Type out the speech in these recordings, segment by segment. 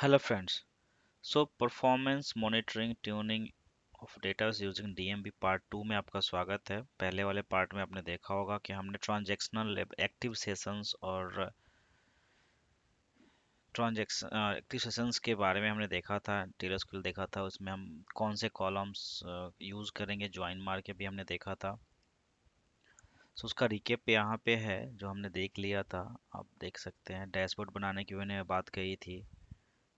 Hello friends. So performance monitoring tuning of data using DMB part 2 में आपका स्वागत है। पहले वाले पार्ट में आपने देखा होगा कि हमने ट्रांजैक्शनल एक्टिव सेशंस और ट्रांजैक्शन एक्टिव सेशंस के बारे में हमने देखा था, टेलर स्किल देखा था। उसमें हम कौन से कॉलम्स यूज करेंगे, ज्वाइन मार के भी हमने देखा था। सो उसका रिकेप यहाँ पे है जो हमने देख लिया था। आप देख सकते हैं डैशबोर्ड बनाने की मैंने बात कही थी।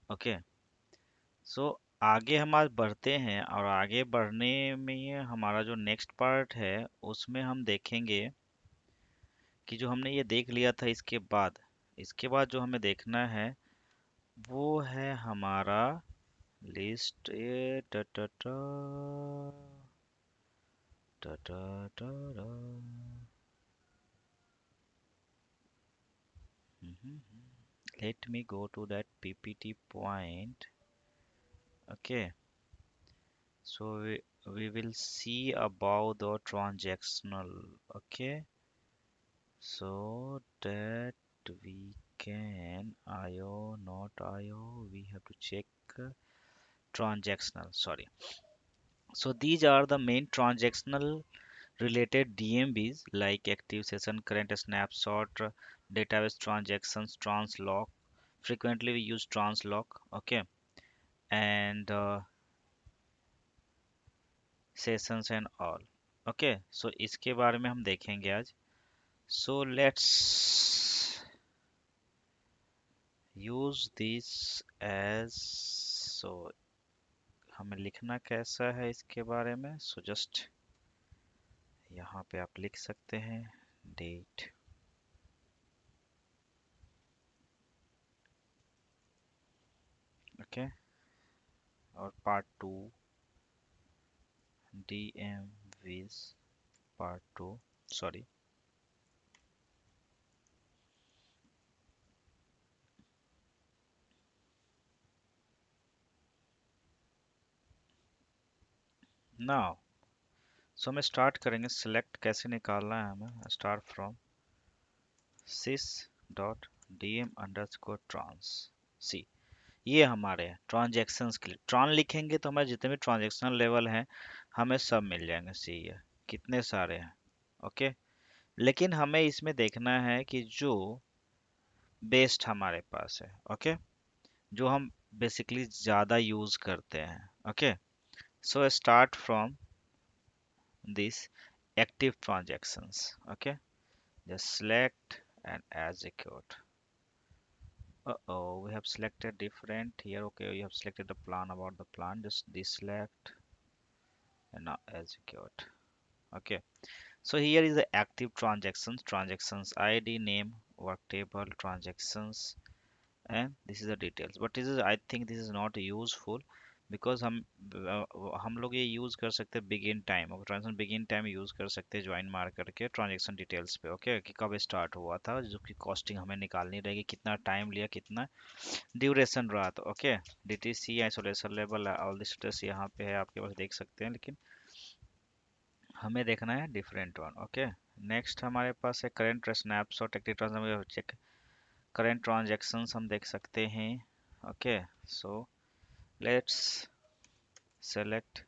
ओके। सो आगे हम आज बढ़ते हैं और आगे बढ़ने में हमारा जो नेक्स्ट पार्ट है उसमें हम देखेंगे कि जो हमने ये देख लिया था इसके बाद जो हमें देखना है वो है हमारा लिस्ट ए टा टा टा टा टा टा टा। Let me go to that PPT point. Okay, so we will see about the transactional. Okay, so that we can IO not IO we have to check transactional, sorry. So these are the main transactional related DMBs like active session, current snapshot, database transactions, translog. Frequently we use translog. Okay, and sessions and all. Okay, so इसके बारे में हम देखेंगे आज. So let's use this as, so हमें लिखना कैसा है इसके बारे में. सो जस्ट यहाँ पे आप लिख सकते हैं डेट. ओके, और part 2 DM with part 2, sorry. Now so हमें स्टार्ट करेंगे. सिलेक्ट कैसे निकालना है हमें. Start from sys dot DM underscore trans C. ये हमारे ट्रांजेक्शन्स के लिए ट्रांस लिखेंगे तो हमारे जितने भी ट्रांजेक्शनल लेवल हैं हमें सब मिल जाएंगे. सी है कितने सारे हैं. ओके, लेकिन हमें इसमें देखना है कि जो बेस्ट हमारे पास है. ओके, जो हम बेसिकली ज़्यादा यूज़ करते हैं. Okay, so start from this active transactions. Okay, just select and execute. Uh-oh, we have selected different here. Okay, we have selected the plan about the plan. Just deselect and now execute. Okay, so here is the active transactions ID, name, work table, transactions, and this is the details. But this is, I think this is not useful because हम लोग ये use कर सकते हैं begin time. और transaction begin time use कर सकते हैं ज्वाइन मार करके ट्रांजेक्शन डिटेल्स पे. ओके, कि कब स्टार्ट हुआ था, जो कि कॉस्टिंग हमें निकालनी रहेगी, कितना टाइम लिया, कितना ड्यूरेशन रहा. तो okay, DTC isolation level all this status यहाँ पे है, आपके पास देख सकते हैं. लेकिन हमें देखना है डिफरेंट वन. ओके, नेक्स्ट हमारे पास है current snapshot active transaction. Check current transactions हम देख सकते हैं. Okay, so let's select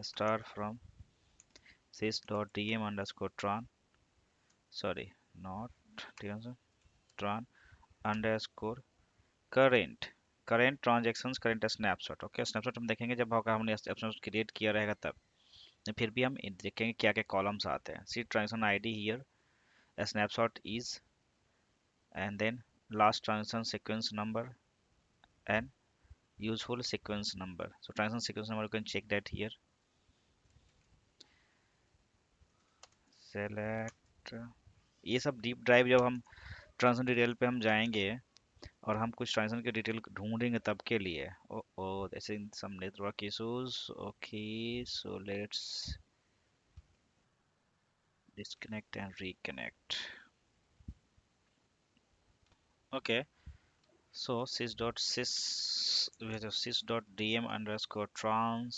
star from sys.dm underscore tran, sorry, not tran underscore current. Current transactions current snapshot. Okay, snapshot हम देखेंगे जब होगा हमने स्नैपशॉट क्रिएट किया रहेगा तब. फिर भी हम देखेंगे क्या क्या कॉलम्स आते हैं. See transaction ID here, snapshot is, and then last transaction sequence number and useful sequence number. So transaction sequence number you can check that here. Select. ये सब डीप ड्राइव जब हम ट्रांजेक्शन डिटेल पे हम जाएंगे और हम कुछ ट्रांजेक्शन की डिटेल ढूंढेंगे तब के लिए. ओ ओ ऐसे some network issues. Okay, so let's disconnect and reconnect. Okay, so sys.dm underscore trans,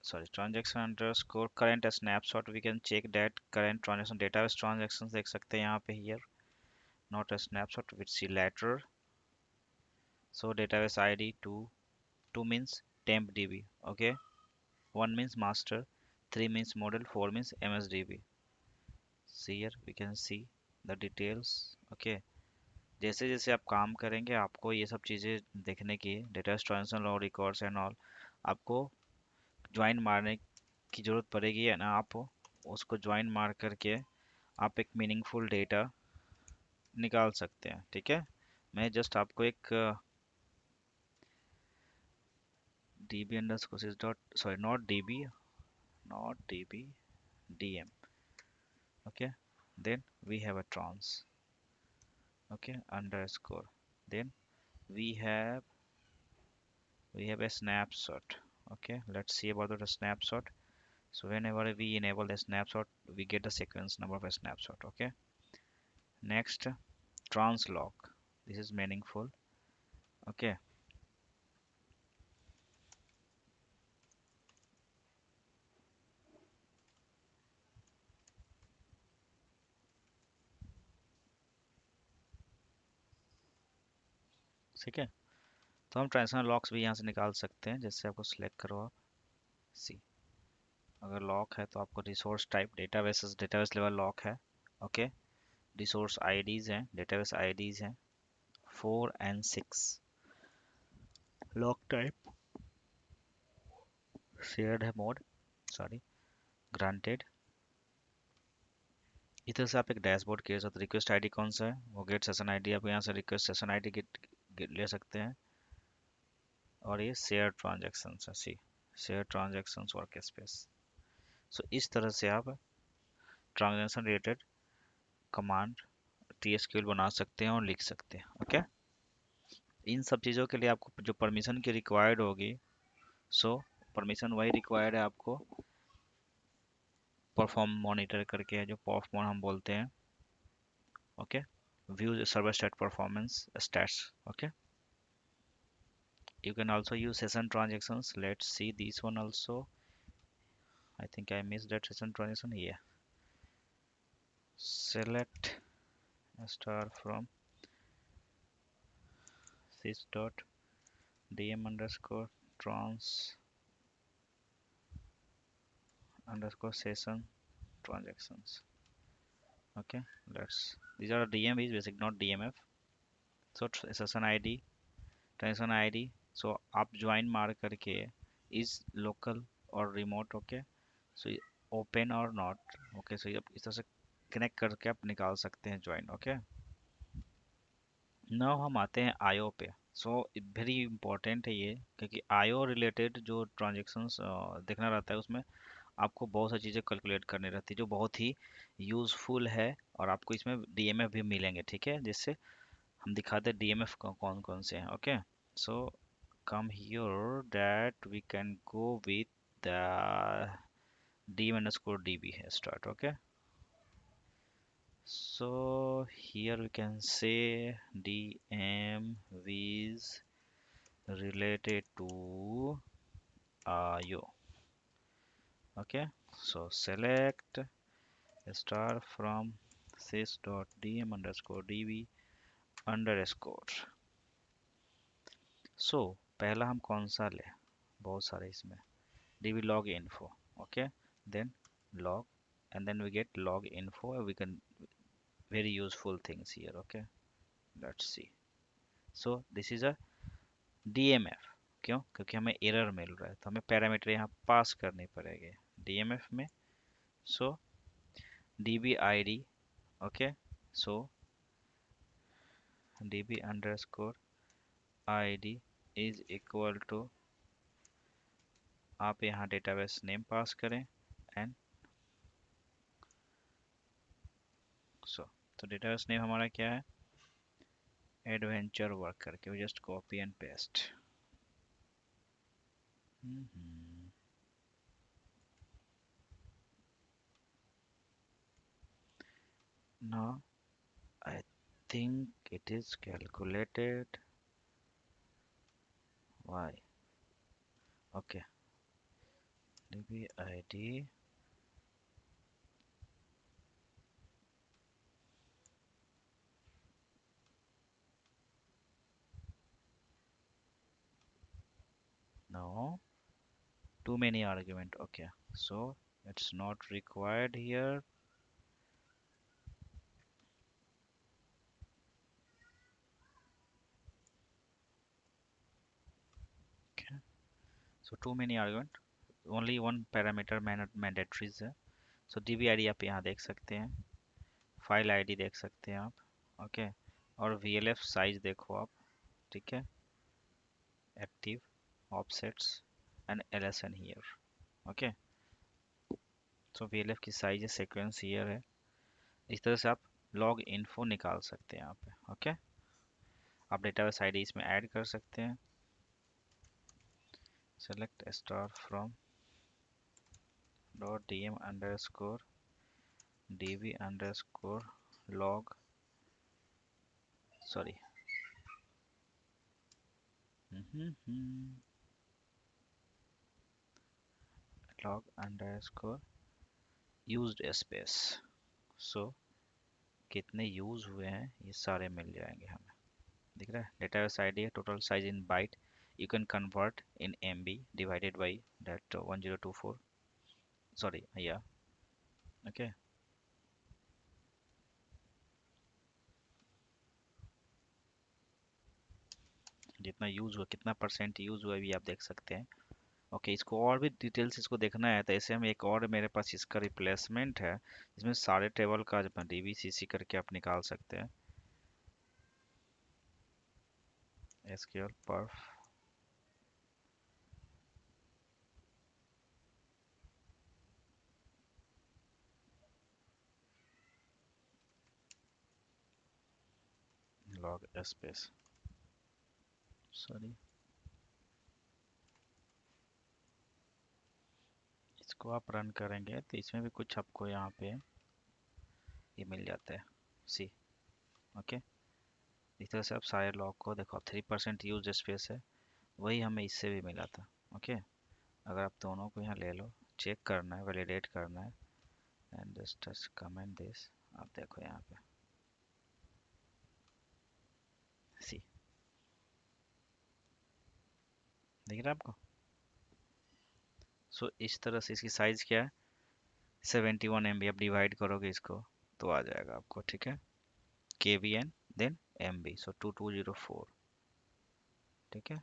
sorry, transaction underscore current snapshot. We can check that current transaction database transactions देख सकते हैं यहाँ पे here, not a snapshot with see later. So database ID 2 means temp DB. Okay, 1 means master, 3 means model, 4 means MSDB. See here we can see the details. Okay, जैसे जैसे आप काम करेंगे आपको ये सब चीज़ें देखने की, data transaction log records and all, आपको ज्वाइन मारने की ज़रूरत पड़ेगी, है ना। आप उसको ज्वाइन मार करके आप एक मीनिंगफुल डेटा निकाल सकते हैं, ठीक है। मैं जस्ट आपको एक db underscore sys dot, sorry, not db, dm. Okay, then we have a trans. Okay, underscore, then we have a snapshot. Okay, let's see about the snapshot. So whenever we enable the snapshot, we get the sequence number of a snapshot. Okay, next, translog. This is meaningful. Okay, ठीक है। तो हम transition locks भी यहाँ से निकाल सकते हैं, जैसे आपको सिलेक्ट करो आप, सी, अगर लॉक है तो आपको resource type database level lock है। ओके, रिसोर्स आईडीज हैं, डेटाबेस आईडीज हैं 4 and 6, लॉक टाइप शेयर्ड है मोड, सॉरी, ग्रांटेड। इधर से आप एक डैशबोर्ड क्रिएट सकते हैं। रिक्वेस्ट आईडी कौन सा है, वो गेट सेशन आईडी, आप यहाँ से रिक्वेस्ट सेशन आईडी गेट ले सकते हैं। और ये शेयर ट्रांजेक्शन है, सी, शेयर ट्रांजेक्शन वर्क स्पेस। सो इस तरह से आप ट्रांजेक्शन रिलेटेड कमांड TSQL बना सकते हैं और लिख सकते हैं। ओके, इन सब चीज़ों के लिए आपको जो परमिशन की रिक्वायर्ड होगी, सो परमिशन वही रिक्वायर्ड है आपको परफॉर्म मॉनिटर करके है, जो परफॉर्म हम बोलते हैं। Okay, view server state performance stats. Okay, you can also use session transactions. Let's see this one also. I think I missed that session transaction here. Select a star from sys dot dm underscore trans underscore session transactions. Okay, let's, these are DM is basic, not DMF. So session ID, transaction ID, so आप join मार करके is local और remote. Okay, so open और not. Okay, सो आप इस तरह से connect करके आप निकाल सकते हैं ज्वाइन। ओके, नाउ हम आते हैं आईओ पे। सो वेरी इंपॉर्टेंट है ये, क्योंकि आईओ रिलेटेड जो ट्रांजेक्शन्स देखना रहता है, उसमें आपको बहुत सारी चीज़ें कैलकुलेट करनी रहती है, जो बहुत ही यूज़फुल है। और आपको इसमें डीएमएफ भी मिलेंगे, ठीक है। जिससे हम दिखाते हैं डीएमएफ कौन कौन से हैं। Okay, so come here that we can go with the dm underscore db start. Okay, so here we can say dm is related to io. Okay, so select star from sys dot dm underscore db underscore. So पहला हम कौन सा ले, बहुत सारे इसमें, db log info. Okay, then log, and then we get log info. We can very useful things here. Okay, let's see. So this is a DMF. क्यों, क्योंकि हमें एरर मिल रहा है, तो हमें पैरामीटर यहाँ पास करनी पड़ेगी DMF में। So db id, okay, so db underscore id is equal to, आप यहाँ डेटाबेस नेम पास करें एंड सो, तो डेटाबेस नेम हमारा क्या है, एडवेंचर वर्क करके just copy and paste. Now I think it is calculated. Why? Okay, db id, No, too many argument. Okay, so it's not required here. Okay, so too many argument. Only one parameter mandatory है. So db id आप यहाँ देख सकते हैं, file ID देख सकते हैं आप. ओके, और vlf साइज देखो आप. ठीक है, active, offsets and lsn here. Okay, so vlf की साइज है, सीक्वेंस हियर है. इस तरह से आप लॉग इन्फो निकाल सकते हैं यहाँ पे. ओके, आप डेटाबेस आईडी इसमें ऐड कर सकते हैं. Select star from dot dm underscore db underscore log, sorry, log underscore used space. So कितने यूज हुए हैं ये सारे मिल जाएंगे हमें. दिख रहा है, डेटाबेस आईडी है, total size in byte, you can convert in MB divided by that 1024, sorry, yeah. Okay, जितना यूज हुआ, कितना परसेंट यूज हुआ भी आप देख सकते हैं. ओके, इसको और भी डिटेल्स इसको देखना है तो ऐसे हम एक और मेरे पास इसका रिप्लेसमेंट है, इसमें सारे टेबल का DBCC करके आप निकाल सकते हैं. SQL perf log space, sorry, इसको आप रन करेंगे तो इसमें भी कुछ आपको यहाँ पे ये मिल जाता है. सी, ओके, इस तरह से आप सारे लॉग को देखो. 3% यूज स्पेस है, वही हमें इससे भी मिला था. ओके, अगर आप दोनों को यहाँ ले लो, चेक करना है, वैलिडेट करना है, एंड जस्ट कमेंट दिस. आप देखो यहाँ पे, सी, दिख रहा है आपको. सो इस तरह से इसकी साइज क्या है, 71 MB. आप डिवाइड करोगे इसको तो आ जाएगा आपको. ठीक है, KBN देन MB, सो 2204. ठीक है,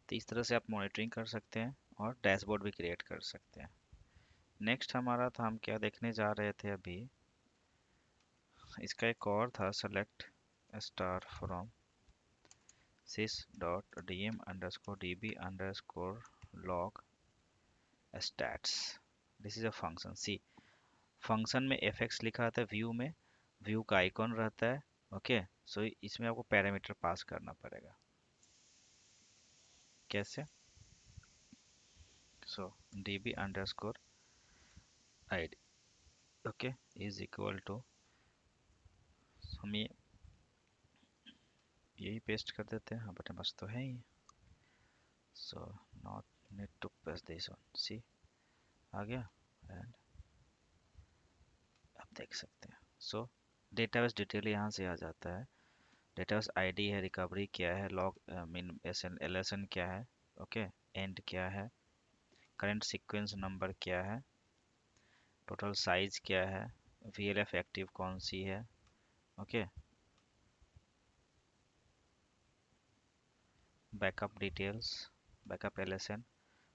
तो इस तरह से आप मॉनिटरिंग कर सकते हैं और डैशबोर्ड भी क्रिएट कर सकते हैं. नेक्स्ट हमारा था, हम क्या देखने जा रहे थे अभी, इसका एक और था, select star from sys dot dm underscore db underscore log stats. This is a function. See, function में fx लिखा रहता है, व्यू में व्यू का आइकॉन रहता है. ओके, सो इसमें आपको पैरामीटर पास करना पड़ेगा. कैसे, so db underscore id, okay, is equal to, हम ये यही पेस्ट कर देते हैं. हाँ, बटन बस तो है ही. So not need to paste this one. See, आ गया, एंड आप देख सकते हैं. सो डेटाबेस डिटेल यहाँ से आ जाता है. डेटाबेस आईडी है, रिकवरी क्या है, लॉग मीन LSN क्या है, ओके, एंड क्या है, करंट सीक्वेंस नंबर क्या है, टोटल साइज क्या है, VLF एक्टिव कौन सी है. Okay, backup details, backup LSN.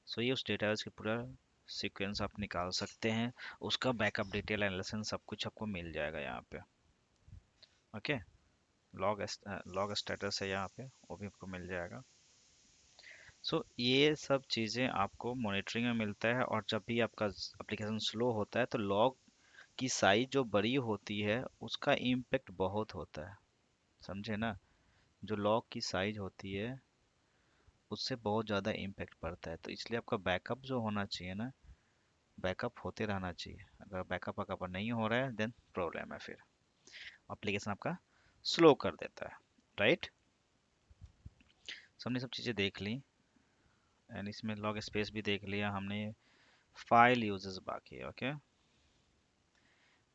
सो ये उस डेटाबेस की पूरा सीक्वेंस आप निकाल सकते हैं, उसका बैकअप डिटेल LSN सब कुछ आपको मिल जाएगा यहाँ पे. ओके, लॉग स्टेटस है यहाँ पे, वो भी आपको मिल जाएगा. सो ये सब चीज़ें आपको मॉनिटरिंग में मिलता है. और जब भी आपका एप्लीकेशन स्लो होता है तो लॉग की साइज जो बड़ी होती है उसका इम्पेक्ट बहुत होता है, समझे ना. जो लॉग की साइज होती है उससे बहुत ज़्यादा इम्पेक्ट पड़ता है. तो इसलिए आपका बैकअप जो होना चाहिए ना, बैकअप होते रहना चाहिए. अगर बैकअप अगर नहीं हो रहा है देन प्रॉब्लम है, फिर एप्लीकेशन आपका स्लो कर देता है. राइट, हमने सब चीज़ें देख ली, एंड इसमें लॉग स्पेस भी देख लिया हमने. फाइल यूजेस बाकी है. Okay,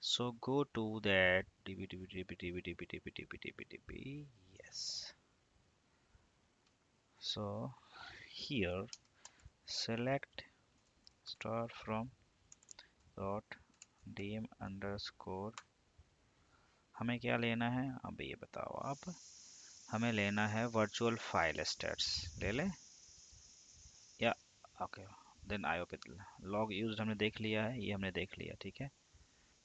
so go to that db db db db db db db db db. yes. So here select star from dot dm underscore, हमें क्या लेना है अब ये बताओ आप। हमें लेना है वर्चुअल फाइल स्टेट्स, ले ले या ओके। देन आईओ पे लॉग यूज हमने देख लिया है, ये हमने देख लिया, ठीक है।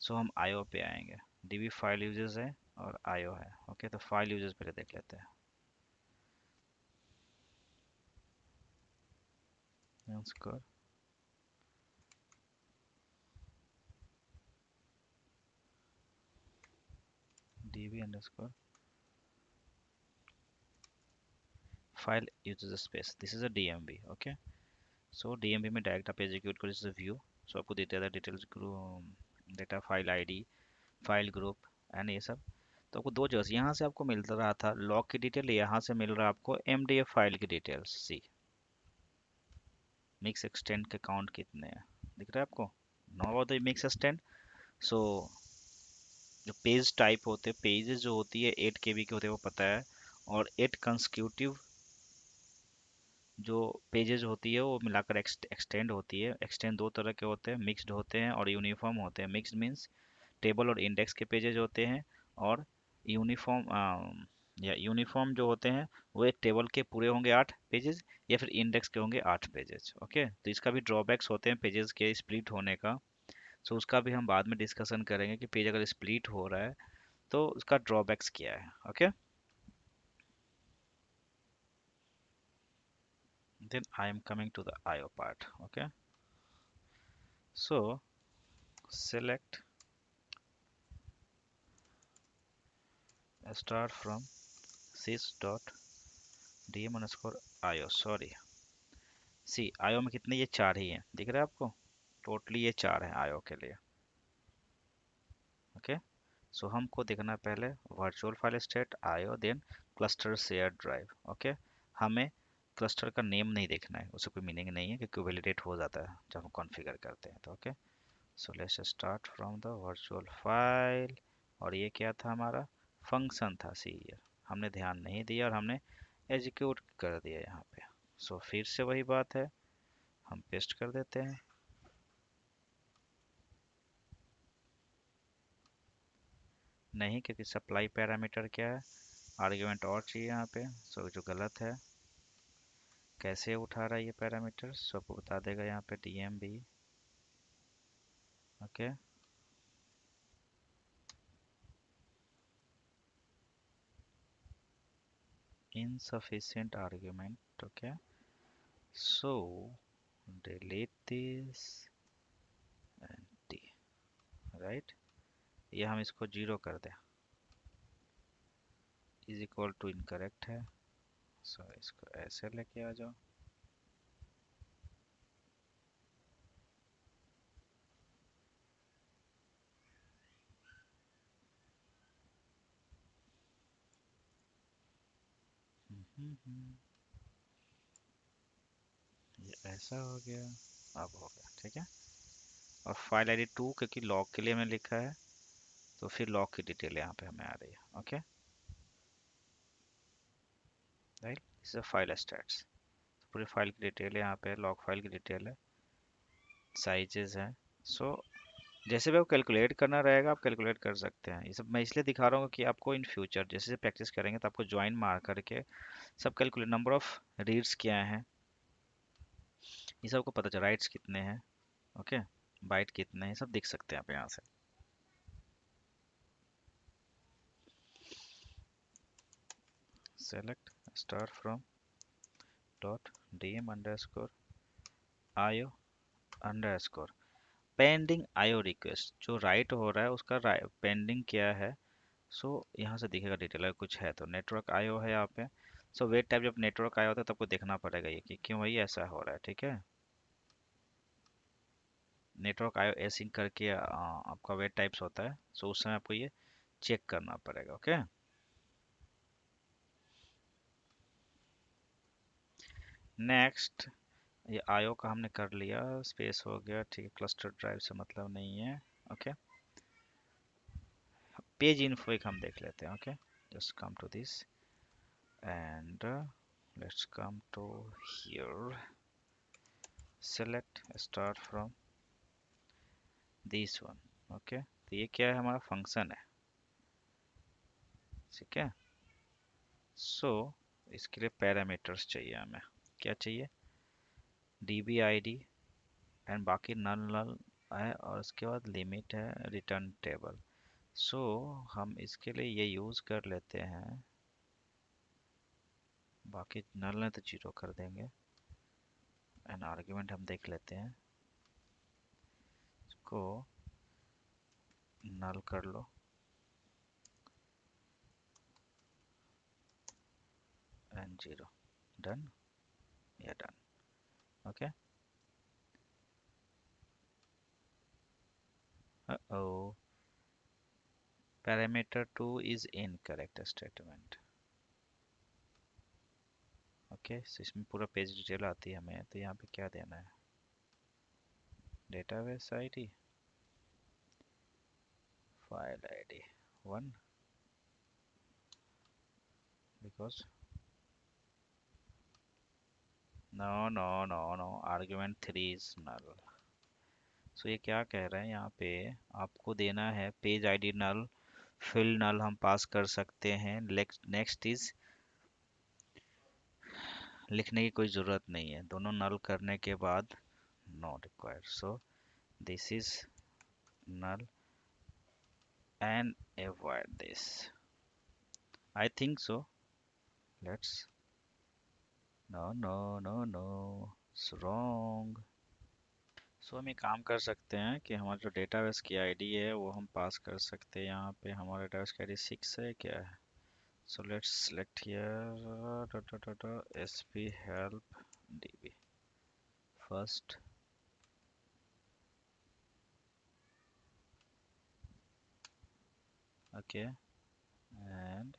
सो हम आईओ पे आएंगे, डीबी फाइल यूजेस है और आईओ है। ओके तो फाइल यूजेस पहले देख लेते हैं। Underscore dB underscore file uses space, this is a DMV. Okay so DMV में डायरेक्ट आप एग्जीक्यूट करो, जैसे व्यू। सो आपको देता है details, data file ID, file group and ये सब। तो आपको दो जगह यहाँ से आपको मिल रहा था लॉग की डिटेल, यहाँ से मिल रहा है आपको एमडीएफ फाइल की डिटेल्स। सी मिक्स एक्सटेंड के काउंट कितने हैं दिख रहा है आपको, know about the mix extend. So जो पेज टाइप होते हैं, पेजेस जो होती है 8 KB के होते हैं वो पता है, और 8 कंसेक्यूटिव जो पेजेस होती है वो मिलाकर एक्सटेंड होती है। एक्सटेंड दो तरह के होते हैं, मिक्स्ड होते हैं और यूनिफॉर्म होते हैं। मिक्स्ड मीन्स टेबल और इंडेक्स के पेजेज होते हैं, और यूनिफॉर्म जो होते हैं वो एक टेबल के पूरे होंगे 8 पेजेस, या फिर इंडेक्स के होंगे 8 पेजेस। ओके तो इसका भी ड्रॉबैक्स होते हैं पेजेस के स्प्लिट होने का। सो उसका भी हम बाद में डिस्कशन करेंगे कि पेज अगर स्प्लिट हो रहा है तो उसका ड्रॉबैक्स क्या है। Okay then I am coming to the IO part. Okay so select start from sys dot dm underscore io, sorry सी आयो में कितने, ये 4 ही हैं, दिख रहा है आपको, टोटली ये 4 हैं आयो के लिए। ओके सो हमको देखना है पहले virtual file stat IO, then cluster share drive. Okay हमें क्लस्टर का नेम नहीं देखना है, उससे कोई मीनिंग नहीं है क्योंकि वैलिडेट हो जाता है जब हम कॉन्फ़िगर करते हैं। तो okay so let's start from the virtual file, और ये क्या था हमारा फंक्शन था सी, हमने ध्यान नहीं दिया और हमने एग्जीक्यूट कर दिया यहाँ पे। सो फिर से वही बात है, हम पेस्ट कर देते हैं। नहीं क्योंकि सप्लाई पैरामीटर क्या है, आर्ग्यूमेंट और चाहिए यहाँ पे। सो जो गलत है, कैसे उठा रहा है ये पैरामीटर, सो आपको बता देगा यहाँ पे DMB. Okay insufficient argument. Okay so delete this and d, right, ये हम इसको 0 कर दें, इज इक्वल टू इनकरेक्ट है। सो इसको ऐसे लेके आ जाओ। ये ऐसा हो गया, अब हो गया, ठीक है। और फाइल आईडी 2 क्योंकि लॉग के लिए हमने लिखा है, तो फिर लॉग की डिटेल यहाँ पे हमें आ रही है। ओके राइट, इस फाइल स्टैट्स, पूरी फाइल की डिटेल है यहाँ पे, लॉग फाइल की डिटेल है, साइजेस है। सो जैसे भी आपको कैलकुलेट करना रहेगा आप कैलकुलेट कर सकते हैं। ये सब मैं इसलिए दिखा रहा हूँ कि आपको इन फ्यूचर जैसे जैसे प्रैक्टिस करेंगे तो आपको ज्वाइन मार करके सब कैलकुलेट, नंबर ऑफ रीड्स क्या है ये सब आपको पता चला, राइट्स कितने हैं, ओके बाइट कितने हैं, सब देख सकते हैं आप यहाँ से। Select start from dot DM underscore आयो अंडरस्कोर पेंडिंग आयो रिक्वेस्ट, जो राइट हो रहा है उसका पेंडिंग क्या है। सो यहाँ से दिखेगा डिटेल, अगर कुछ है तो नेटवर्क आयो है यहाँ पे। सो वेट टाइप जब नेटवर्क आया होता है तब आपको देखना पड़ेगा ये कि क्यों भाई ऐसा हो रहा है, ठीक है। नेटवर्क आयो एसिंक करके आपका वेट टाइप्स होता है, सो उस समय आपको ये चेक करना पड़ेगा। ओके नेक्स्ट, ये आयो का हमने कर लिया, स्पेस हो गया, ठीक है, क्लस्टर ड्राइव से मतलब नहीं है। ओके पेज इन्फो एक हम देख लेते हैं। Okay just come to this, and let's come to here, select start from this one. Okay, तो ये क्या है, हमारा फंक्शन है, ठीक है। सो इसके लिए पैरामीटर्स चाहिए हमें, क्या चाहिए, db id एंड बाकी नल नल है, और उसके बाद लिमिट है रिटर्न टेबल। सो हम इसके लिए ये यूज़ कर लेते हैं, बाकी नल है तो जीरो कर देंगे, एंड आर्ग्यूमेंट हम देख लेते हैं, इसको नल कर लो एंड जीरो, डन, या done, okay. Oh, parameter 2 is incorrect statement, okay. So इसमें पूरा पेज डिटेल आती है हमें, तो यहाँ पे क्या देना है, database ID, file ID 1, because no no no no, argument 3 is null. So ये क्या कह रहे हैं यहाँ पे, आपको देना है पेज आईडी नल, फिल नल हम पास कर सकते हैं, नेक्स्ट इज लिखने की कोई ज़रूरत नहीं है, दोनों नल करने के बाद not required, so this is null and avoid this, I think so, let's, no no no no, it's wrong। सो हम ये काम कर सकते हैं कि हमारा जो डेटाबेस की आईडी है वो हम पास कर सकते हैं, यहाँ पे हमारा डेटाबेस की आईडी 6 है, क्या है, so let's select here sp help db first, okay, and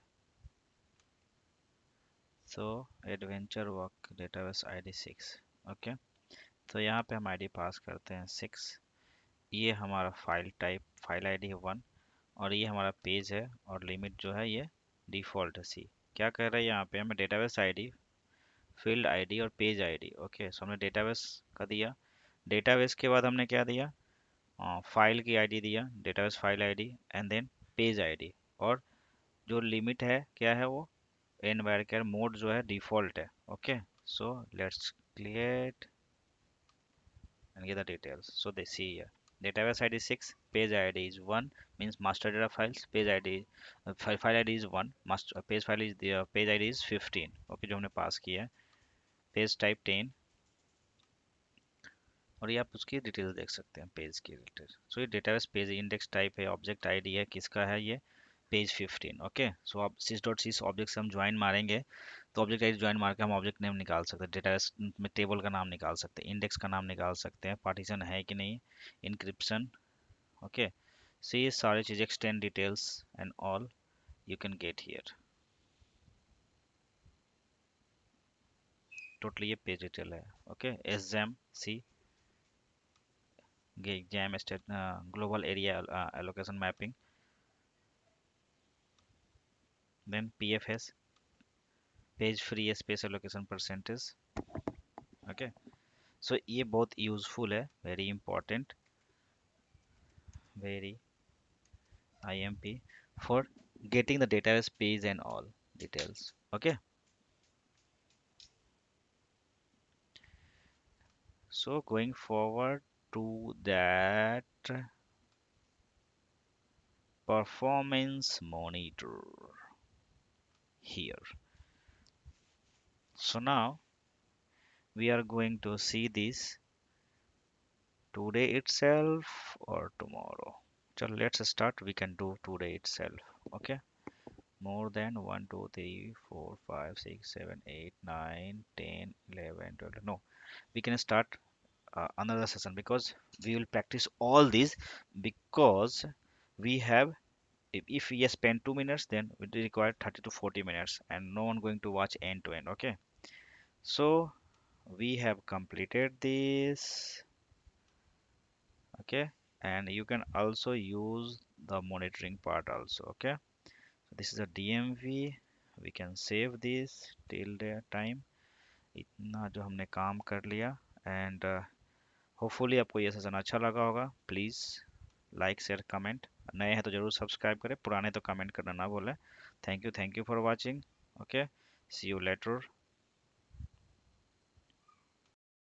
so adventure work database id 6, okay। तो यहाँ पे हम आईडी पास करते हैं 6, ये हमारा फाइल टाइप, फाइल आईडी है 1, और ये हमारा पेज है, और लिमिट जो है ये डिफ़ॉल्ट है सी। क्या कर रहा है यहाँ पे, हमें डेटाबेस आईडी, फील्ड आईडी और पेज आईडी, ओके। सो हमने डेटाबेस का दिया, डेटाबेस के बाद हमने क्या दिया, फाइल की आईडी दिया, database file ID, and then page ID, और जो लिमिट है क्या है वो एन वायर केयर मोड जो है डिफ़ॉल्ट है, okay. So let's clear and get the details. So they see here. Database ID 6, page ID is 1, means master data files, page ID, file ID is 1, master page file is the page ID is 15, okay, जो हमने पास किया है, page type 10, और ये आप उसकी details देख सकते हैं, पेज की डिटेल। सो ये डेटाबेस पेज इंडेक्स टाइप है, ऑब्जेक्ट आईडी है, किसका है ये, पेज 15, ओके। सो आप sys डॉट sys ऑब्जेक्ट से हम ज्वाइन मारेंगे, तो ऑब्जेक्ट आईडी ज्वाइन मार के हम ऑब्जेक्ट नेम निकाल सकते हैं, डेटाबेस में टेबल का नाम निकाल सकते हैं, इंडेक्स का नाम निकाल सकते हैं, पार्टीशन है कि नहीं, इंक्रिप्शन, ओके। सो ये सारी चीज़ extend details and all you can get here, totally ये पेज डिटेल है, okay. S GAM C GAM state global area allocation mapping, then pfs page free space allocation percentage, okay. So ये बहुत useful है, very important, very imp for getting the database page and all details, okay। So going forward to that, performance monitor here. So now we are going to see this today itself or tomorrow. So let's start, we can do today itself, okay। More than 1 2 3 4 5 6 7 8 9 10 11 12, no, we can start another session, because we will practice all these, because we have, if we spend 2 minutes, then we require 30 to 40 minutes, and no one going to watch end to end, okay। So we have completed this, okay, and you can also use the monitoring part also, okay। So this is a DMV we can save this till the time. इतना जो हमने काम कर लिया। And hopefully आपको ये session अच्छा लगा होगा। Please like share comment. नए हैं तो जरूर सब्सक्राइब करें, पुराने तो कमेंट करना ना भूलें। Thank you for watching. Okay, see you letter.